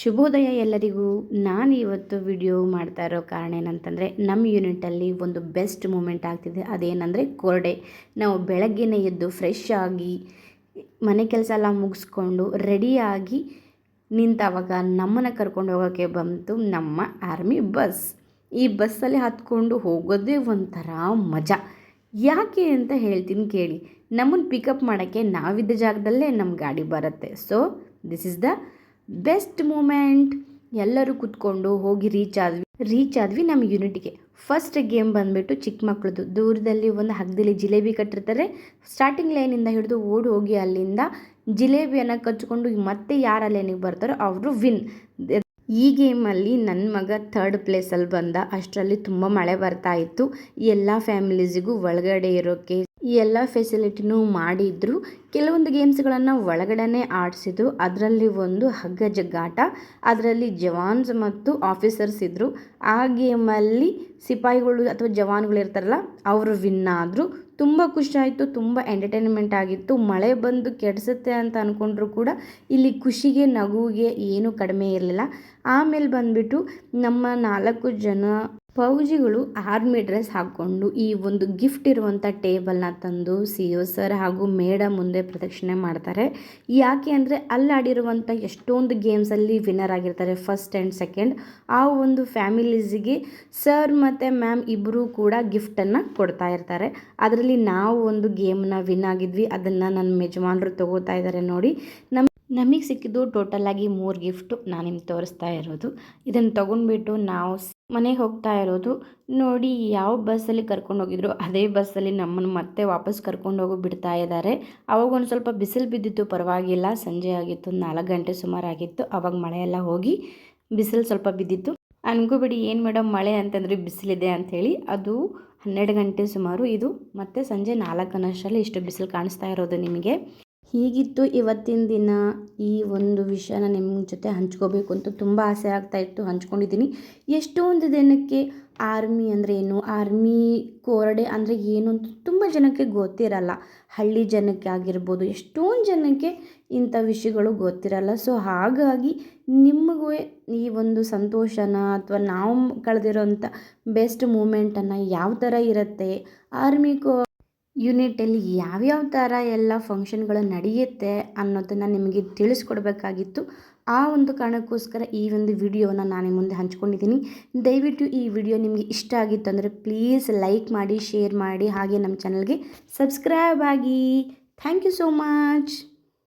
ಶುಭೋದಯ ಎಲ್ಲರಿಗೂ. ನಾನು ಇವತ್ತು ವಿಡಿಯೋ ಮಾಡ್ತಾ ಇರೋ ಕಾರಣ ಏನಂತಂದರೆ, ನಮ್ಮ ಯೂನಿಟಲ್ಲಿ ಒಂದು ಬೆಸ್ಟ್ ಮೂಮೆಂಟ್ ಆಗ್ತಿದೆ. ಅದೇನೆಂದರೆ ಕೋರ್ಡೆ. ನಾವು ಬೆಳಗ್ಗೆನೇ ಎದ್ದು ಫ್ರೆಶ್ ಆಗಿ ಮನೆ ಕೆಲಸ ಎಲ್ಲ ಮುಗಿಸ್ಕೊಂಡು ರೆಡಿಯಾಗಿ ನಿಂತಾವಾಗ ನಮ್ಮನ್ನು ಕರ್ಕೊಂಡು ಹೋಗೋಕ್ಕೆ ಬಂತು ನಮ್ಮ ಆರ್ಮಿ ಬಸ್. ಈ ಬಸ್ಸಲ್ಲಿ ಹತ್ಕೊಂಡು ಹೋಗೋದೇ ಒಂಥರ ಮಜಾ. ಯಾಕೆ ಅಂತ ಹೇಳ್ತೀನಿ ಕೇಳಿ. ನಮ್ಮನ್ನು ಪಿಕಪ್ ಮಾಡೋಕ್ಕೆ ನಾವಿದ್ದ ಜಾಗದಲ್ಲೇ ನಮ್ಮ ಗಾಡಿ ಬರುತ್ತೆ. So this is the best moment. ಎಲ್ಲರೂ ಕೂತ್ಕೊಂಡು ಹೋಗಿ ರೀಚ್ ಆದ್ವಿ ನಮ್ಮ ಯೂನಿಟ್ಗೆ. ಫಸ್ಟ್ ಗೇಮ್ ಬಂದುಬಿಟ್ಟು ಚಿಕ್ಕ ಮಕ್ಕಳದು. ದೂರದಲ್ಲಿ ಒಂದು ಹಗ್ಗದಲ್ಲಿ ಜಿಲೇಬಿ ಕಟ್ಟಿರ್ತಾರೆ. ಸ್ಟಾರ್ಟಿಂಗ್ ಲೈನಿಂದ ಹಿಡಿದು ಓಡಿ ಹೋಗಿ ಅಲ್ಲಿಂದ ಜಿಲೇಬಿಯನ್ನು ಕಚ್ಕೊಂಡು ಮತ್ತೆ ಯಾರು ಲೈನಿಗೆ ಬರ್ತಾರೋ ಅವರು ವಿನ್. ಈ ಗೇಮಲ್ಲಿ ನನ್ನ ಮಗ ಥರ್ಡ್ ಪ್ಲೇಸಲ್ಲಿ ಬಂದ. ಅಷ್ಟರಲ್ಲಿ ತುಂಬ ಮಳೆ ಬರ್ತಾ ಇತ್ತು. ಎಲ್ಲ ಫ್ಯಾಮಿಲೀಸಿಗೂ ಒಳಗಡೆ ಇರೋಕ್ಕೆ ಈ ಎಲ್ಲ ಫೆಸಿಲಿಟಿನೂ ಮಾಡಿದ್ರು. ಕೆಲವೊಂದು ಗೇಮ್ಸ್ಗಳನ್ನು ಒಳಗಡೆ ಆಡಿಸಿದ್ರು. ಅದರಲ್ಲಿ ಒಂದು ಹಗ್ಗ ಜಗ್ಗಾಟ. ಅದರಲ್ಲಿ ಜವಾನ್ಸ್ ಮತ್ತು ಆಫೀಸರ್ಸ್ ಇದ್ದರು. ಆ ಗೇಮಲ್ಲಿ ಸಿಪಾಯಿಗಳು ಅಥವಾ ಜವಾನ್ಗಳು ಇರ್ತಾರಲ್ಲ, ಅವರು ವಿನ್ ಆದರು. ತುಂಬ ಖುಷಿ ಆಯಿತು, ತುಂಬ ಎಂಟರ್ಟೈನ್ಮೆಂಟ್ ಆಗಿತ್ತು. ಮಳೆ ಬಂದು ಕೆಡಿಸುತ್ತೆ ಅಂತ ಅಂದ್ಕೊಂಡ್ರು ಕೂಡ ಇಲ್ಲಿ ಖುಷಿಗೆ ನಗುವಿಗೆ ಏನೂ ಕಡಿಮೆ ಇರಲಿಲ್ಲ. ಆಮೇಲೆ ಬಂದುಬಿಟ್ಟು ನಮ್ಮ 4 ಜನ ಫೌಜಿಗಳು ಆರ್ಮಿ ಡ್ರೆಸ್ ಹಾಕ್ಕೊಂಡು ಈ ಒಂದು ಗಿಫ್ಟ್ ಇರುವಂಥ ಟೇಬಲ್ನ ತಂದು CO ಸರ್ ಹಾಗೂ ಮೇಡಮ್ ಮುಂದೆ ಪ್ರದಕ್ಷಿಣೆ ಮಾಡ್ತಾರೆ. ಯಾಕೆ ಅಂದರೆ ಅಲ್ಲಿ ಆಡಿರುವಂಥ ಎಷ್ಟೊಂದು ಗೇಮ್ಸಲ್ಲಿ ವಿನ್ನರ್ ಆಗಿರ್ತಾರೆ, ಫಸ್ಟ್ ಆ್ಯಂಡ್ ಸೆಕೆಂಡ್. ಆ ಒಂದು ಫ್ಯಾಮಿಲೀಸಿಗೆ ಸರ್ ಮತ್ತು ಮ್ಯಾಮ್ ಇಬ್ಬರೂ ಕೂಡ ಗಿಫ್ಟನ್ನು ಕೊಡ್ತಾ ಇರ್ತಾರೆ. ಅದರಲ್ಲಿ ನಾವು ಒಂದು ಗೇಮ್ನ ವಿನ್ ಆಗಿದ್ವಿ. ಅದನ್ನು ನನ್ನ ಯಜಮಾನರು ತೊಗೋತಾ ಇದ್ದಾರೆ ನೋಡಿ. ನಮಗೆ ಸಿಕ್ಕಿದ್ದು ಟೋಟಲಾಗಿ 3 ಗಿಫ್ಟು. ನಾನು ನಿಮ್ಗೆ ತೋರಿಸ್ತಾ ಇರೋದು ಇದನ್ನು ತೊಗೊಂಡ್ಬಿಟ್ಟು ನಾವು ಮನೆಗೆ ಹೋಗ್ತಾ ಇರೋದು ನೋಡಿ. ಯಾವ ಬಸ್ಸಲ್ಲಿ ಕರ್ಕೊಂಡು ಹೋಗಿದ್ರು ಅದೇ ಬಸ್ಸಲ್ಲಿ ನಮ್ಮನ್ನು ಮತ್ತೆ ವಾಪಸ್ ಕರ್ಕೊಂಡು ಹೋಗಿ ಬಿಡ್ತಾ ಇದ್ದಾರೆ. ಅವಾಗ ಒಂದು ಸ್ವಲ್ಪ ಬಿಸಿಲು ಬಿದ್ದಿತ್ತು, ಪರವಾಗಿಲ್ಲ. ಸಂಜೆ ಆಗಿತ್ತು, 4 ಗಂಟೆ ಸುಮಾರು ಆಗಿತ್ತು. ಅವಾಗ ಮಳೆಯೆಲ್ಲ ಹೋಗಿ ಬಿಸಿಲು ಸ್ವಲ್ಪ ಬಿದ್ದಿತ್ತು. ಅನ್ಕೋಬೇಡಿ ಏನು ಮೇಡಮ್ ಮಳೆ ಅಂತಂದರೆ ಬಿಸಿಲಿದೆ ಅಂಥೇಳಿ. ಅದು 12 ಗಂಟೆ ಸುಮಾರು. ಇದು ಮತ್ತು ಸಂಜೆ 4 ಅನ್ನೋಷ್ಟರಲ್ಲಿ ಇಷ್ಟು ಬಿಸಿಲು ಕಾಣಿಸ್ತಾ ಇರೋದು ನಿಮಗೆ. ಹೀಗಿತ್ತು ಇವತ್ತಿನ ದಿನ. ಈ ಒಂದು ವಿಷಯನ ನಿಮ್ಮ ಜೊತೆ ಹಂಚ್ಕೋಬೇಕು ಅಂತ ತುಂಬ ಆಸೆ ಆಗ್ತಾಯಿತ್ತು, ಹಂಚ್ಕೊಂಡಿದ್ದೀನಿ. ಎಷ್ಟೊಂದು ದಿನಕ್ಕೆ ಆರ್ಮಿ ಅಂದರೆ ಏನು, ಆರ್ಮಿ ಕೋರ್ಡೆ ಅಂದರೆ ಏನು ಅಂತ ತುಂಬ ಜನಕ್ಕೆ ಗೊತ್ತಿರಲ್ಲ. ಹಳ್ಳಿ ಜನಕ್ಕೆ ಆಗಿರ್ಬೋದು, ಎಷ್ಟೊಂದು ಜನಕ್ಕೆ ಇಂಥ ವಿಷಯಗಳು ಗೊತ್ತಿರಲ್ಲ. ಸೊ ಹಾಗಾಗಿ ನಿಮಗೂ ಈ ಒಂದು ಸಂತೋಷನ ಅಥವಾ ನಾವು ಕಳೆದಿರೋಂಥ ಬೆಸ್ಟ್ ಮೂಮೆಂಟನ್ನು ಯಾವ ಥರ ಇರುತ್ತೆ, ಆರ್ಮಿ ಯೂನಿಟಲ್ಲಿ ಯಾವ್ಯಾವ ಥರ ಎಲ್ಲ ಫಂಕ್ಷನ್ಗಳು ನಡೆಯುತ್ತೆ ಅನ್ನೋದನ್ನು ನಿಮಗೆ ತಿಳಿಸ್ಕೊಡ್ಬೇಕಾಗಿತ್ತು. ಆ ಒಂದು ಕಾರಣಕ್ಕೋಸ್ಕರ ಈ ಒಂದು ವಿಡಿಯೋನ ನಾನು ಮುಂದೆ ಹಂಚ್ಕೊಂಡಿದ್ದೀನಿ. ದಯವಿಟ್ಟು ಈ ವಿಡಿಯೋ ನಿಮಗೆ ಇಷ್ಟ ಆಗಿತ್ತು ಅಂದರೆ ಪ್ಲೀಸ್ ಲೈಕ್ ಮಾಡಿ, ಶೇರ್ ಮಾಡಿ, ಹಾಗೆ ನಮ್ಮ ಚಾನಲ್ಗೆ ಸಬ್ಸ್ಕ್ರೈಬ್ ಆಗಿ. Thank you so much.